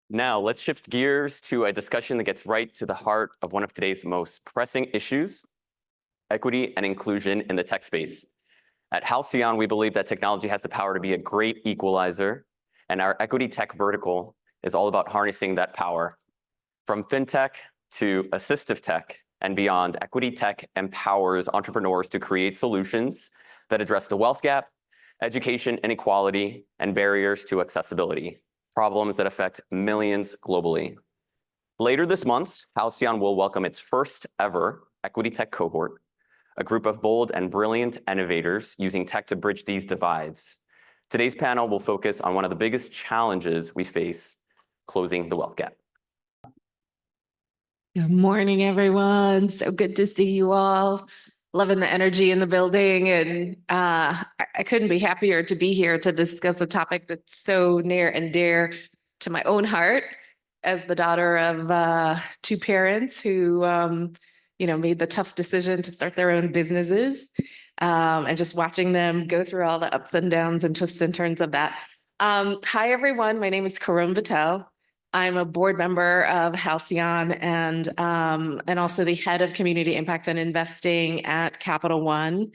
Now, let's shift gears to a discussion that gets right to the heart of one of today's most pressing issues, equity and inclusion in the tech space. At Halcyon, we believe that technology has the power to be a great equalizer, and our EquityTech vertical is all about harnessing that power. From fintech to assistive tech and beyond, EquityTech empowers entrepreneurs to create solutions that address the wealth gap, education inequality, and barriers to accessibility, problems that affect millions globally. Later this month, Halcyon will welcome its first ever EquityTech cohort, a group of bold and brilliant innovators using tech to bridge these divides. Today's panel will focus on one of the biggest challenges we face, closing the wealth gap. Good morning, everyone. So good to see you all. Loving the energy in the building. And I couldn't be happier to be here to discuss a topic that's so near and dear to my own heart as the daughter of two parents who, made the tough decision to start their own businesses, and just watching them go through all the ups and downs and twists and turns of that. Hi, everyone. My name is Kerone Vatel. I'm a board member of Halcyon and also the head of community impact and investing at Capital One.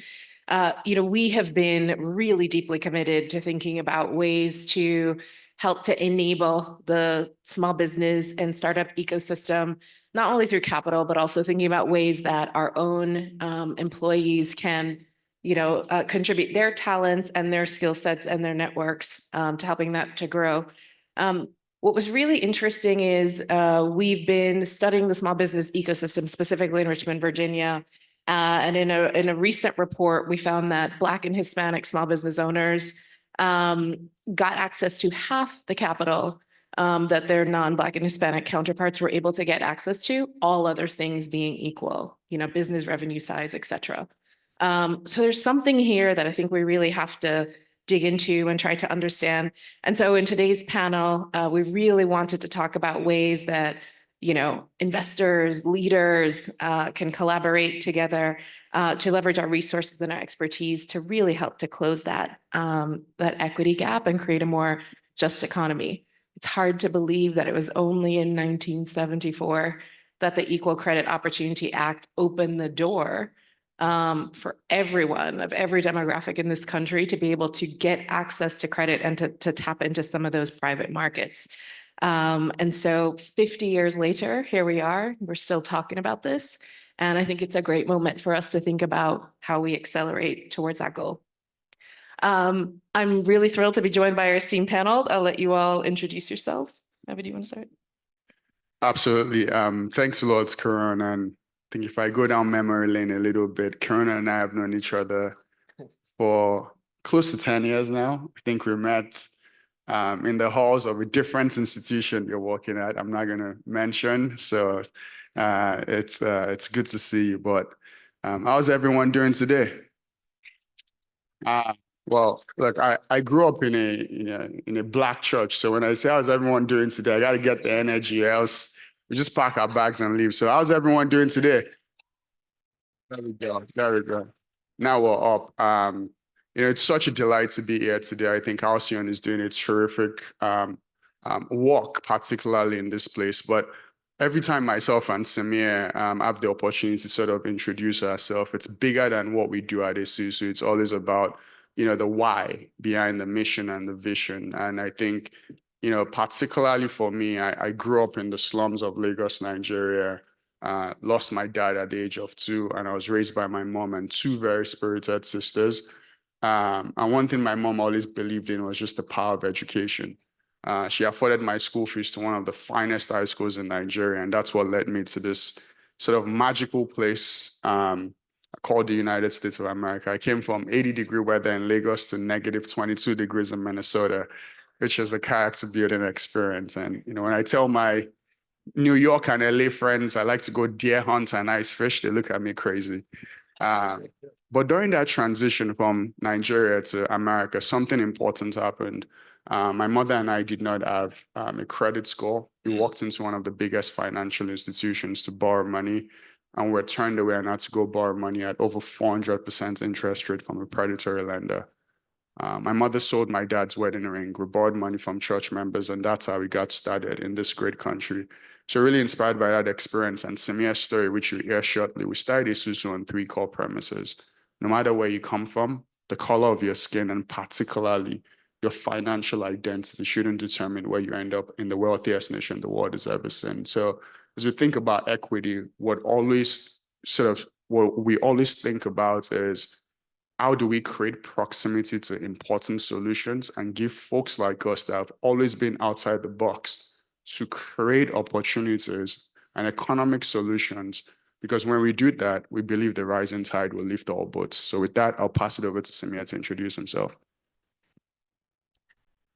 We have been really deeply committed to thinking about ways to help to enable the small business and startup ecosystem, not only through capital, but also thinking about ways that our own employees can contribute their talents and their skill sets and their networks to helping that to grow. What was really interesting is we've been studying the small business ecosystem, specifically in Richmond, Virginia. And in a recent report, we found that Black and Hispanic small business owners got access to half the capital that their non-Black and Hispanic counterparts were able to get access to, all other things being equal, business revenue size, et cetera. So there's something here that I think we really have to dig into and try to understand. And so in today's panel, we really wanted to talk about ways that, investors, leaders can collaborate together to leverage our resources and our expertise to really help to close that equity gap and create a more just economy. It's hard to believe that it was only in 1974 that the Equal Credit Opportunity Act opened the door for everyone of every demographic in this country to be able to get access to credit and to tap into some of those private markets. And so 50 years later, here we are, we're still talking about this. And I think it's a great moment for us to think about how we accelerate towards that goal. I'm really thrilled to be joined by our esteemed panel. I'll let you all introduce yourselves. Abbey, do you want to start? Absolutely. Thanks a lot, Kerone. And I think if I go down memory lane a little bit, Kerone and I have known each other for close to 10 years now. I think we met in the halls of a different institution you're working at. I'm not going to mention. So it's good to see you. But how's everyone doing today? Well, look, I grew up in a Black church. So when I say how's everyone doing today, I got to get the energy, else we just pack our bags and leave. So how's everyone doing today? There we go. There we go. Now we're up. It's such a delight to be here today. I think Halcyon is doing a terrific work, particularly in this place. But every time myself and Samir have the opportunity to sort of introduce ourselves, it's bigger than what we do at Esusu. It's always about the why behind the mission and the vision. And I think, particularly for me, I grew up in the slums of Lagos, Nigeria, lost my dad at the age of 2, and I was raised by my mom and 2 very spirited sisters. And one thing my mom always believed in was just the power of education. She afforded my school fees to one of the finest high schools in Nigeria, and that's what led me to this sort of magical place called the United States of America. I came from 80-degree weather in Lagos to negative 22 degrees in Minnesota, which is a character building experience. And when I tell my New York and LA friends I like to go deer hunt and ice fish, they look at me crazy. But during that transition from Nigeria to America, something important happened. My mother and I did not have a credit score. We walked into one of the biggest financial institutions to borrow money, and we're turned away and had to go borrow money at over 400% interest rate from a predatory lender. My mother sold my dad's wedding ring. We borrowed money from church members, and that's how we got started in this great country. So really inspired by that experience and Samir's story, which you'll hear shortly, we started Esusu on 3 core premises. No matter where you come from, the color of your skin, and particularly your financial identity shouldn't determine where you end up in the wealthiest nation the world has ever seen. So as we think about equity, what we always think about is how do we create proximity to important solutions and give folks like us that have always been outside the box to create opportunities and economic solutions? Because when we do that, we believe the rising tide will lift all boats. So with that, I'll pass it over to Samir to introduce himself.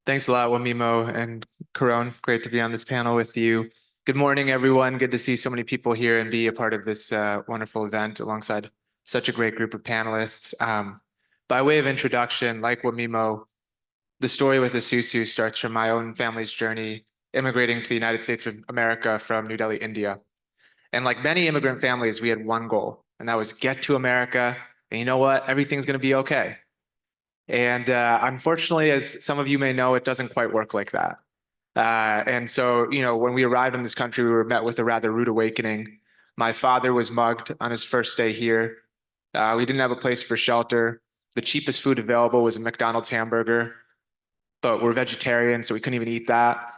Thanks a lot, Wemimo and Kerone. Great to be on this panel with you. Good morning, everyone. Good to see so many people here and be a part of this wonderful event alongside such a great group of panelists. By way of introduction, like Wemimo, the story with Esusu starts from my own family's journey immigrating to the United States of America from New Delhi, India. And like many immigrant families, we had one goal, and that was get to America. And you know what? Everything's going to be okay. And unfortunately, as some of you may know, it doesn't quite work like that. And so, when we arrived in this country, we were met with a rather rude awakening. My father was mugged on his first day here. We didn't have a place for shelter. The cheapest food available was a McDonald's hamburger, but we're vegetarian, so we couldn't even eat that.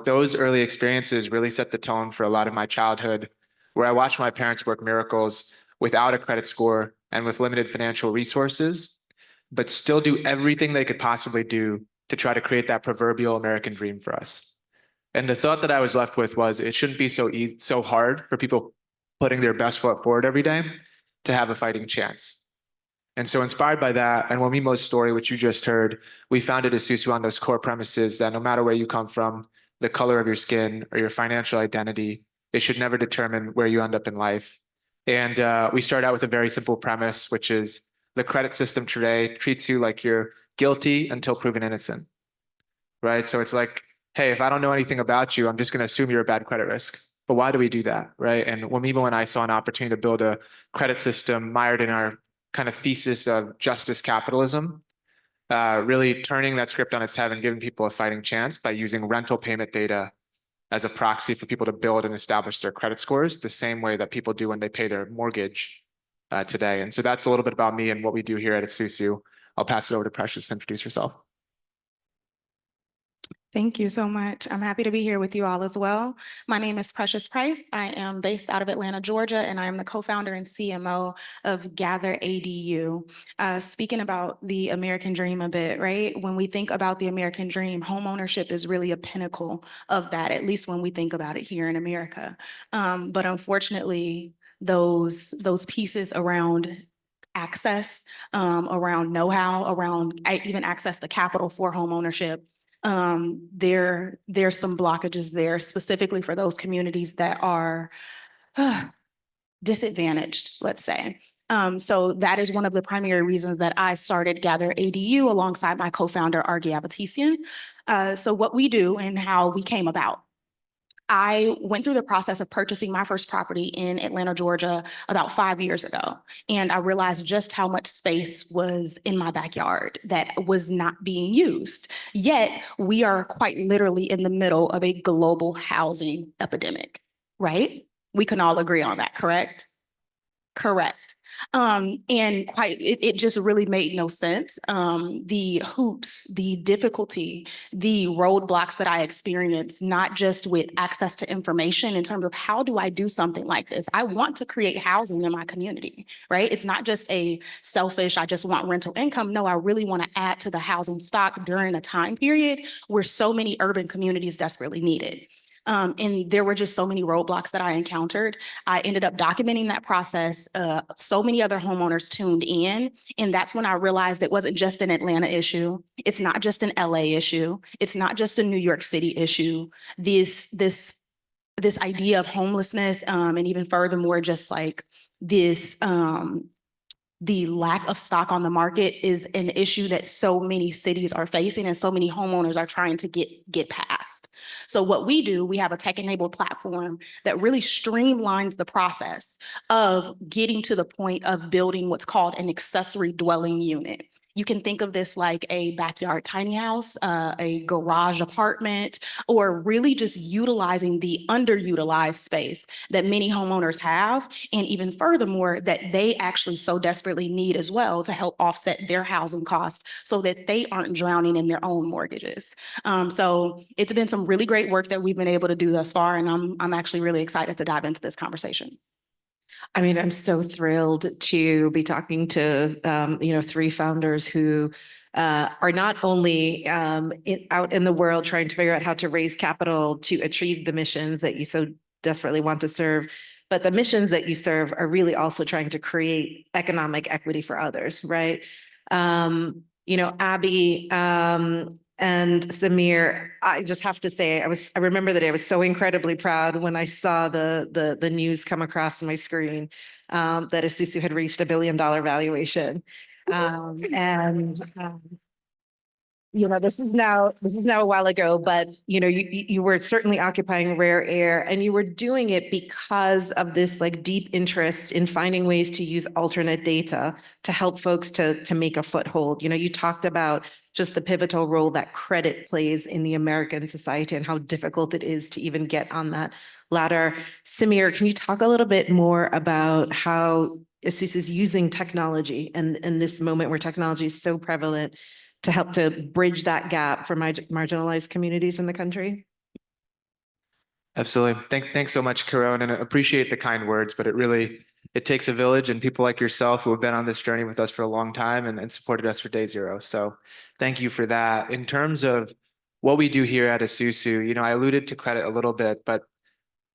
Those early experiences really set the tone for a lot of my childhood, where I watched my parents work miracles without a credit score and with limited financial resources, but still do everything they could possibly do to try to create that proverbial American dream for us. And the thought that I was left with was it shouldn't be so hard for people putting their best foot forward every day to have a fighting chance. And so inspired by that and Wemimo's story, which you just heard, we founded Esusu on those core premises that no matter where you come from, the color of your skin or your financial identity, it should never determine where you end up in life. And we started out with a very simple premise, which is the credit system today treats you like you're guilty until proven innocent, right? So it's like, hey, if I don't know anything about you, I'm just going to assume you're a bad credit risk. But why do we do that, right? And Wemimo and I saw an opportunity to build a credit system mired in our kind of thesis of justice capitalism, really turning that script on its head and giving people a fighting chance by using rental payment data as a proxy for people to build and establish their credit scores the same way that people do when they pay their mortgage today. And so that's a little bit about me and what we do here at Esusu. I'll pass it over to Precious to introduce herself. Thank you so much. I'm happy to be here with you all as well. My name is Precious Price. I am based out of Atlanta, Georgia, and I am the co-founder and CMO of Gather ADU. Speaking about the American dream a bit, right? When we think about the American dream, homeownership is really a pinnacle of that, at least when we think about it here in America. But unfortunately, those pieces around access, around know-how, around even access to capital for homeownership, there's some blockages there specifically for those communities that are disadvantaged, let's say. So that is one of the primary reasons that I started Gather ADU alongside my co-founder, Argy Avatisian. So what we do and how we came about. I went through the process of purchasing my first property in Atlanta, Georgia, about 5 years ago. And I realized just how much space was in my backyard that was not being used. Yet we are quite literally in the middle of a global housing epidemic, right? We can all agree on that, correct? Correct. And it just really made no sense. The hoops, the difficulty, the roadblocks that I experienced, not just with access to information in terms of how do I do something like this? I want to create housing in my community, right? It's not just a selfish, I just want rental income. No, I really want to add to the housing stock during a time period where so many urban communities desperately need it. And there were just so many roadblocks that I encountered. I ended up documenting that process. So many other homeowners tuned in. And that's when I realized it wasn't just an Atlanta issue. It's not just an LA issue. It's not just a New York City issue. This idea of homelessness, and even furthermore, just like this, the lack of stock on the market is an issue that so many cities are facing and so many homeowners are trying to get past. So what we do, we have a tech-enabled platform that really streamlines the process of getting to the point of building what's called an accessory dwelling unit. You can think of this like a backyard tiny house, a garage apartment, or really just utilizing the underutilized space that many homeowners have, and even furthermore, that they actually so desperately need as well to help offset their housing costs so that they aren't drowning in their own mortgages. So it's been some really great work that we've been able to do thus far, and I'm actually really excited to dive into this conversation. I mean, I'm so thrilled to be talking to, three founders who are not only out in the world trying to figure out how to raise capital to achieve the missions that you so desperately want to serve, but the missions that you serve are really also trying to create economic equity for others, right? Abbey and Samir, I just have to say, I remember the day I was so incredibly proud when I saw the news come across my screen that Esusu had reached $1 billion valuation. This is now a while ago, but you were certainly occupying rare air, and you were doing it because of this like deep interest in finding ways to use alternate data to help folks to make a foothold. You talked about just the pivotal role that credit plays in the American society and how difficult it is to even get on that ladder. Samir, can you talk a little bit more about how Esusu is using technology and in this moment where technology is so prevalent to help to bridge that gap for marginalized communities in the country? Absolutely. Thanks so much, Kerone, and I appreciate the kind words, but it takes a village and people like yourself who have been on this journey with us for a long time and supported us for day zero. So thank you for that. In terms of what we do here at Esusu, I alluded to credit a little bit, but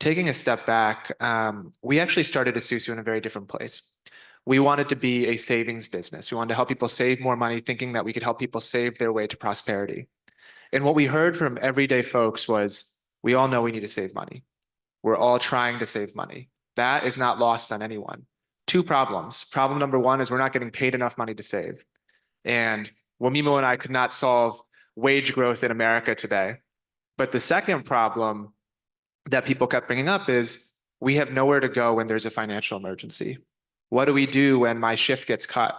taking a step back, we actually started Esusu in a very different place. We wanted to be a savings business. We wanted to help people save more money, thinking that we could help people save their way to prosperity. And what we heard from everyday folks was, we all know we need to save money. We're all trying to save money. That is not lost on anyone. Two problems. Problem number one is we're not getting paid enough money to save. And Wemimo and I could not solve wage growth in America today. But the second problem that people kept bringing up is we have nowhere to go when there's a financial emergency. What do we do when my shift gets cut?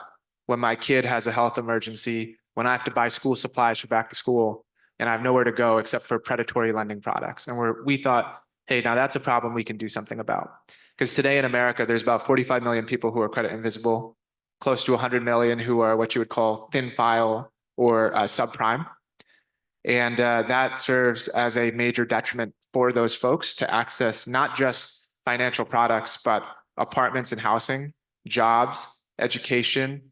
When my kid has a health emergency? When I have to buy school supplies for back to school? And I have nowhere to go except for predatory lending products. And we thought, hey, now that's a problem we can do something about. Because today in America, there's about 45 million people who are credit invisible, close to 100 million who are what you would call thin file or subprime. And that serves as a major detriment for those folks to access not just financial products, but apartments and housing, jobs, education,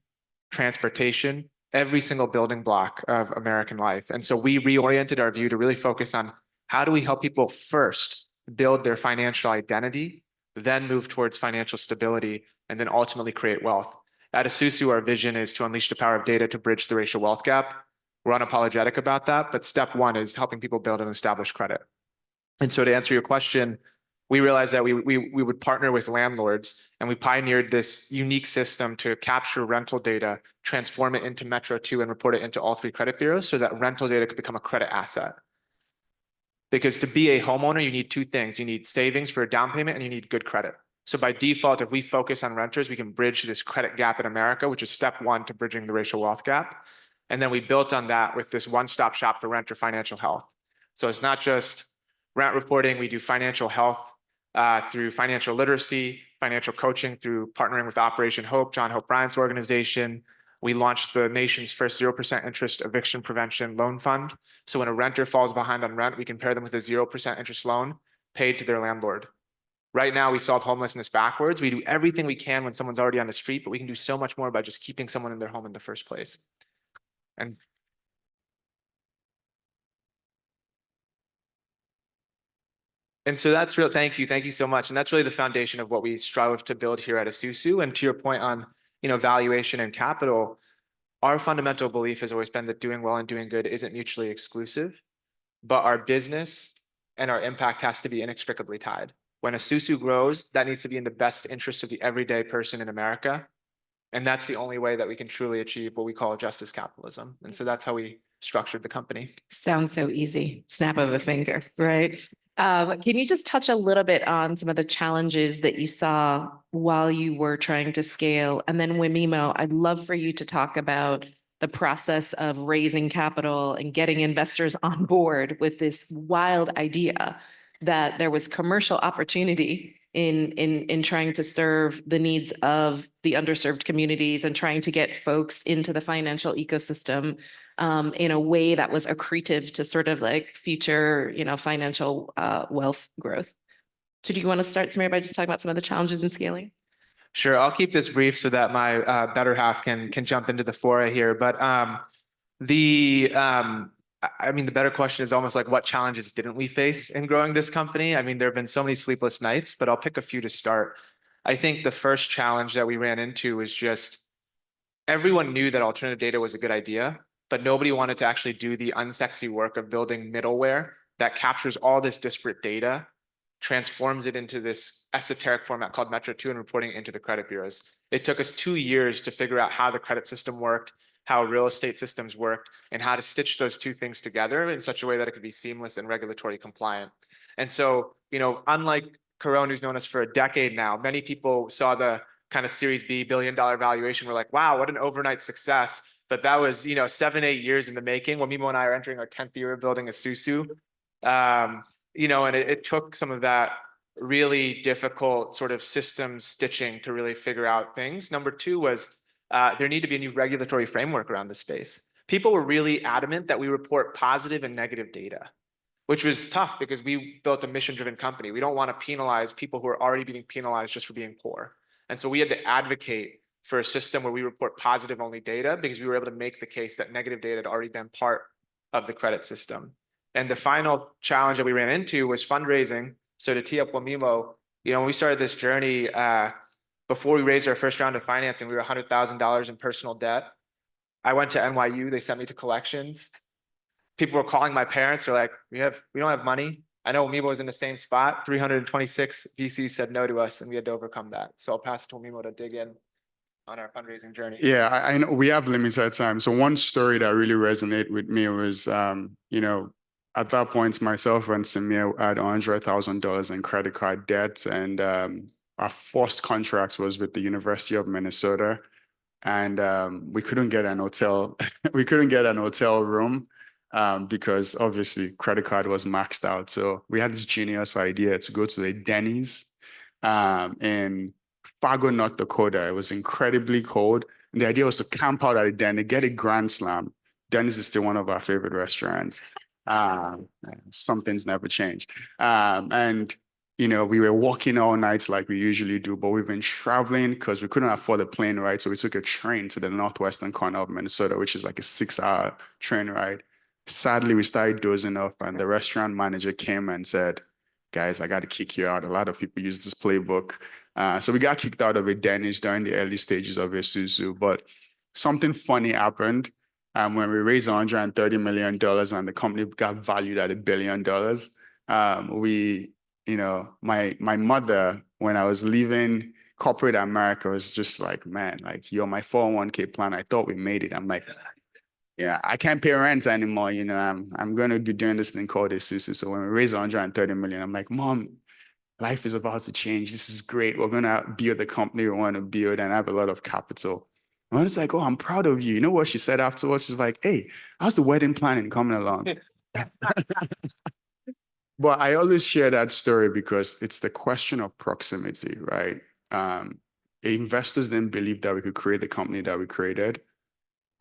transportation, every single building block of American life. And so we reoriented our view to really focus on how do we help people first build their financial identity, then move towards financial stability, and then ultimately create wealth. At Esusu, our vision is to unleash the power of data to bridge the racial wealth gap. We're unapologetic about that, but step one is helping people build and establish credit. And so to answer your question, we realized that we would partner with landlords, and we pioneered this unique system to capture rental data, transform it into Metro 2, and report it into all three credit bureaus so that rental data could become a credit asset. Because to be a homeowner, you need two things. You need savings for a down payment, and you need good credit. So by default, if we focus on renters, we can bridge this credit gap in America, which is step one to bridging the racial wealth gap. And then we built on that with this one-stop shop for renter financial health. So it's not just rent reporting. We do financial health through financial literacy, financial coaching through partnering with Operation Hope, John Hope Bryant's organization. We launched the nation's first 0% interest eviction prevention loan fund. So when a renter falls behind on rent, we can pair them with a 0% interest loan paid to their landlord. Right now, we solve homelessness backwards. We do everything we can when someone's already on the street, but we can do so much more by just keeping someone in their home in the first place. And so that's real. Thank you so much. And that's really the foundation of what we strive to build here at Esusu. And to your point on, valuation and capital, our fundamental belief has always been that doing well and doing good isn't mutually exclusive, but our business and our impact has to be inextricably tied. When Esusu grows, that needs to be in the best interest of the everyday person in America. And that's the only way that we can truly achieve what we call justice capitalism. And so that's how we structured the company. Sounds so easy. Snap of a finger, right? Can you just touch a little bit on some of the challenges that you saw while you were trying to scale? And then Wemimo, I'd love for you to talk about the process of raising capital and getting investors on board with this wild idea that there was commercial opportunity in trying to serve the needs of the underserved communities and trying to get folks into the financial ecosystem in a way that was accretive to sort of like future, financial wealth growth. So do you want to start, Samir, by just talking about some of the challenges in scaling? Sure, I'll keep this brief so that my better half can jump into the fora here. But the better question is almost like, what challenges didn't we face in growing this company? I mean, there have been so many sleepless nights, but I'll pick a few to start. I think the first challenge that we ran into was just everyone knew that alternative data was a good idea, but nobody wanted to actually do the unsexy work of building middleware that captures all this disparate data, transforms it into this esoteric format called Metro 2 and reporting into the credit bureaus. It took us 2 years to figure out how the credit system worked, how real estate systems worked, and how to stitch those two things together in such a way that it could be seamless and regulatory compliant. And so, unlike Kerone, who's known us for a decade now, many people saw the kind of Series B billion-dollar valuation. We're like, wow, what an overnight success. But that was, 7-8 years in the making. Wemimo and I are entering our 10th year of building Esusu. And it took some of that really difficult sort of system stitching to really figure out things. Number two was there needed to be a new regulatory framework around the space. People were really adamant that we report positive and negative data, which was tough because we built a mission-driven company. We don't want to penalize people who are already being penalized just for being poor. And so we had to advocate for a system where we report positive only data because we were able to make the case that negative data had already been part of the credit system. And the final challenge that we ran into was fundraising. So to tee up Wemimo, when we started this journey, before we raised our first round of financing, we were $100,000 in personal debt. I went to NYU, they sent me to collections. People were calling my parents, they're like, we don't have money. I know Wemimo was in the same spot. 326 VCs said no to us, and we had to overcome that. So I'll pass it to Wemimo to dig in on our fundraising journey. Yeah, I know we have limited time. So one story that really resonated with me was, at that point, myself and Samir had $100,000 in credit card debt, and our first contract was with the University of Minnesota, and we couldn't get an hotel. We couldn't get an hotel room because obviously credit card was maxed out. So we had this genius idea to go to a Denny's in Fargo, North Dakota. It was incredibly cold, and the idea was to camp out at a Denny, get a Grand Slam. Denny's is still one of our favorite restaurants. Some things never change. And we were walking all night like we usually do, but we've been traveling because we couldn't afford a plane ride. So we took a train to the northwestern corner of Minnesota, which is like a 6-hour train ride. Sadly, we started dozing off, and the restaurant manager came and said, guys, I got to kick you out. A lot of people use this playbook. So we got kicked out of a Denny's during the early stages of Esusu, but something funny happened. When we raised $130 million and the company got valued at $1 billion, my mother, when I was leaving corporate America, was just like, man, like, you're my 401k plan. I thought we made it. I'm like, yeah, I can't pay rent anymore. I'm going to be doing this thing called Esusu. So when we raised $130 million, I'm like, Mom, life is about to change. This is great. We're going to build the company we want to build and have a lot of capital. I was like, oh, I'm proud of you. You know what she said afterwards? She's like, hey, how's the wedding planning coming along? But I always share that story because it's the question of proximity, right? Investors didn't believe that we could create the company that we created.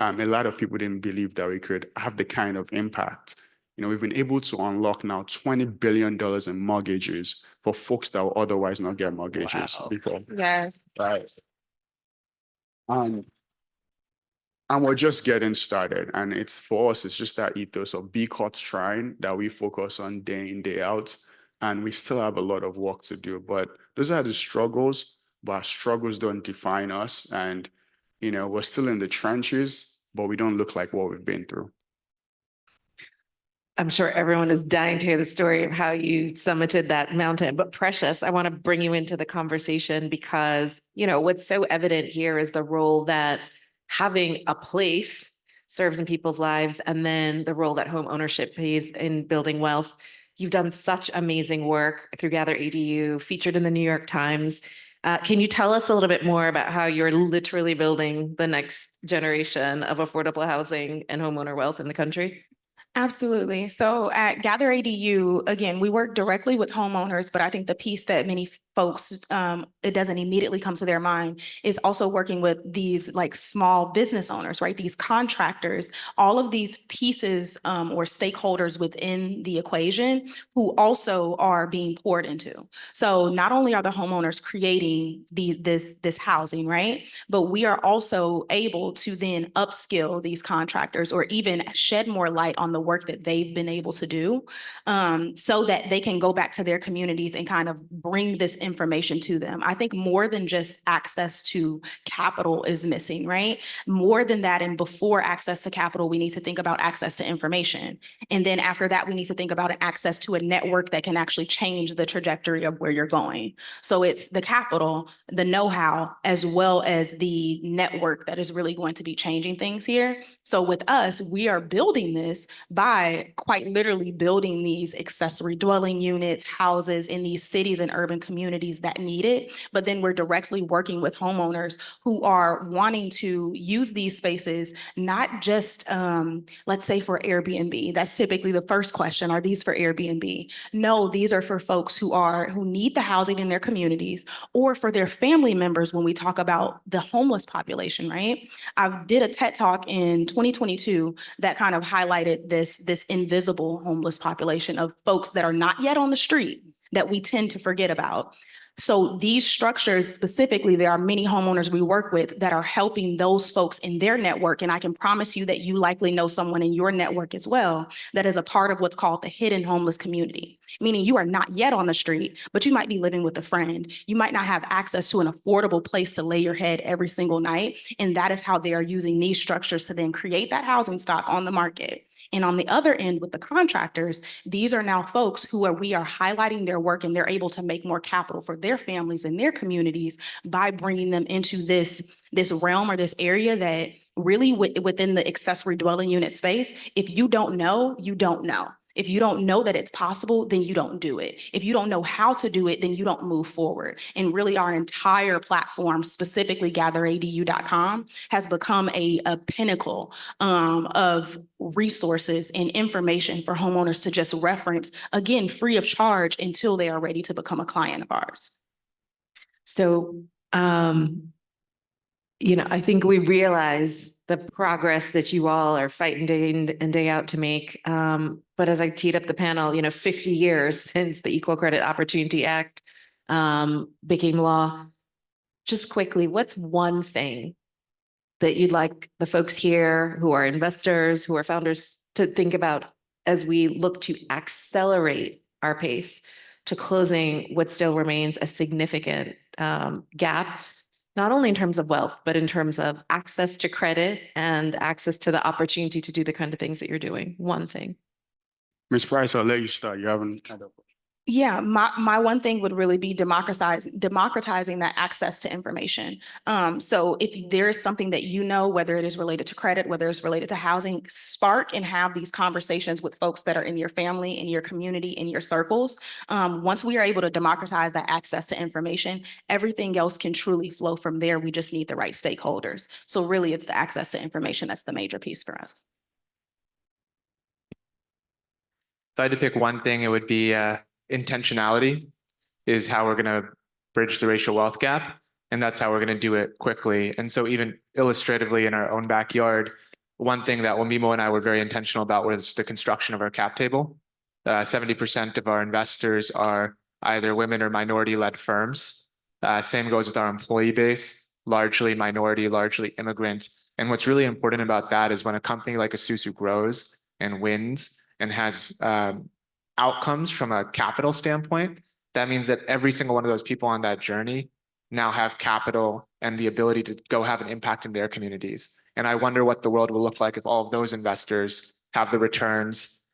A lot of people didn't believe that we could have the kind of impact. We've been able to unlock now $20 billion in mortgages for folks that will otherwise not get mortgages before. Yes. Right. And we're just getting started. And for us, it's just that ethos of be caught trying that we focus on day in, day out. And we still have a lot of work to do. But those are the struggles, but our struggles don't define us. And, we're still in the trenches, but we don't look like what we've been through. I'm sure everyone is dying to hear the story of how you summited that mountain. But Precious, I want to bring you into the conversation because, what's so evident here is the role that having a place serves in people's lives, and then the role that home ownership plays in building wealth. You've done such amazing work through Gather ADU, featured in the New York Times. Can you tell us a little bit more about how you're literally building the next generation of affordable housing and homeowner wealth in the country? Absolutely. So at Gather ADU, again, we work directly with homeowners, but I think the piece that many folks, it doesn't immediately come to their mind is also working with these like small business owners, right? These contractors, all of these pieces or stakeholders within the equation who also are being poured into. So not only are the homeowners creating this housing, right? But we are also able to then upskill these contractors or even shed more light on the work that they've been able to do so that they can go back to their communities and kind of bring this information to them. I think more than just access to capital is missing, right? More than that, and before access to capital, we need to think about access to information. And then after that, we need to think about an access to a network that can actually change the trajectory of where you're going. So it's the capital, the know-how, as well as the network that is really going to be changing things here. So with us, we are building this by quite literally building these accessory dwelling units, houses in these cities and urban communities that need it. But then we're directly working with homeowners who are wanting to use these spaces, not just, let's say for Airbnb. That's typically the first question. Are these for Airbnb? No, these are for folks who need the housing in their communities or for their family members when we talk about the homeless population, right? I did a TED Talk in 2022 that kind of highlighted this invisible homeless population of folks that are not yet on the street that we tend to forget about. So these structures specifically, there are many homeowners we work with that are helping those folks in their network. And I can promise you that you likely know someone in your network as well that is a part of what's called the hidden homeless community, meaning you are not yet on the street, but you might be living with a friend. You might not have access to an affordable place to lay your head every single night. And that is how they are using these structures to then create that housing stock on the market. And on the other end with the contractors, these are now folks who we are highlighting their work and they're able to make more capital for their families and their communities by bringing them into this realm or this area that really within the accessory dwelling unit space, if you don't know, you don't know. If you don't know that it's possible, then you don't do it. If you don't know how to do it, then you don't move forward. And really our entire platform, specifically GatherADU.com, has become a pinnacle of resources and information for homeowners to just reference, again, free of charge until they are ready to become a client of ours. So, I think we realize the progress that you all are fighting day in and day out to make. But as I teed up the panel, 50 years since the Equal Credit Opportunity Act became law. Just quickly, what's one thing that you'd like the folks here who are investors, who are founders to think about as we look to accelerate our pace to closing what still remains a significant gap, not only in terms of wealth, but in terms of access to credit and access to the opportunity to do the kind of things that you're doing? One thing. Ms. Price, I'll let you start. You haven't had a. Yeah, my one thing would really be democratizing that access to information. So if there's something that whether it is related to credit, whether it's related to housing, spark and have these conversations with folks that are in your family, in your community, in your circles. Once we are able to democratize that access to information, everything else can truly flow from there. We just need the right stakeholders. So really it's the access to information that's the major piece for us. If I had to pick one thing, it would be intentionality is how we're going to bridge the racial wealth gap. And that's how we're going to do it quickly. And so even illustratively in our own backyard, one thing that Wemimo and I were very intentional about was the construction of our cap table. 70% of our investors are either women or minority-led firms. Same goes with our employee base, largely minority, largely immigrant. And what's really important about that is when a company like Esusu grows and wins and has outcomes from a capital standpoint, that means that every single one of those people on that journey now have capital and the ability to go have an impact in their communities. And I wonder what the world will look like if all of those investors have the returns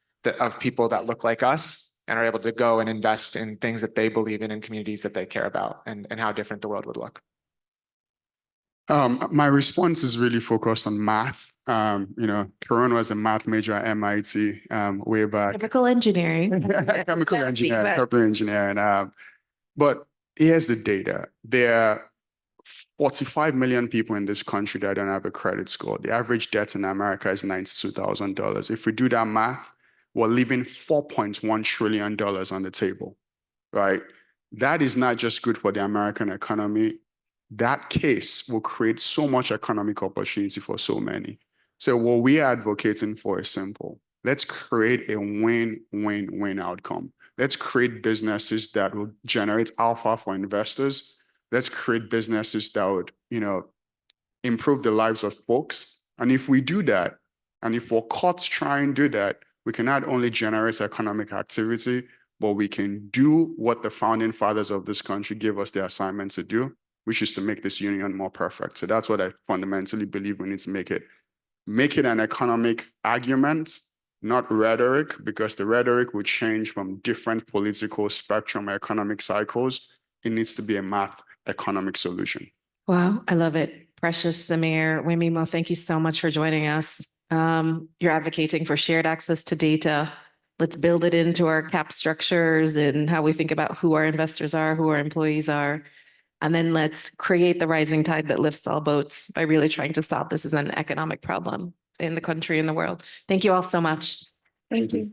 of people that look like us and are able to go and invest in things that they believe in communities that they care about, and how different the world would look. My response is really focused on math. Kerone was a math major at MIT way back. Chemical engineering. Chemical engineering. But Here's the data. There are 45 million people in this country that don't have a credit score. The average debt in America is $92,000. If we do that math, we're leaving $4.1 trillion on the table, right? That is not just good for the American economy. That case will create so much economic opportunity for so many. So what we are advocating for is simple. Let's create a win-win-win outcome. Let's create businesses that will generate alpha for investors. Let's create businesses that would, improve the lives of folks. And if we do that, and if our courts try and do that, we can not only generate economic activity, but we can do what the founding fathers of this country gave us the assignment to do, which is to make this union more perfect. So that's what I fundamentally believe we need to make it. Make it an economic argument, not rhetoric, because the rhetoric will change from different political spectrum economic cycles. It needs to be a math economic solution. Wow, I love it. Precious, Samir, Wemimo, thank you so much for joining us. You're advocating for shared access to data. Let's build it into our cap structures and how we think about who our investors are, who our employees are. And then let's create the rising tide that lifts all boats by really trying to solve this as an economic problem in the country and the world. Thank you all so much. Thank you.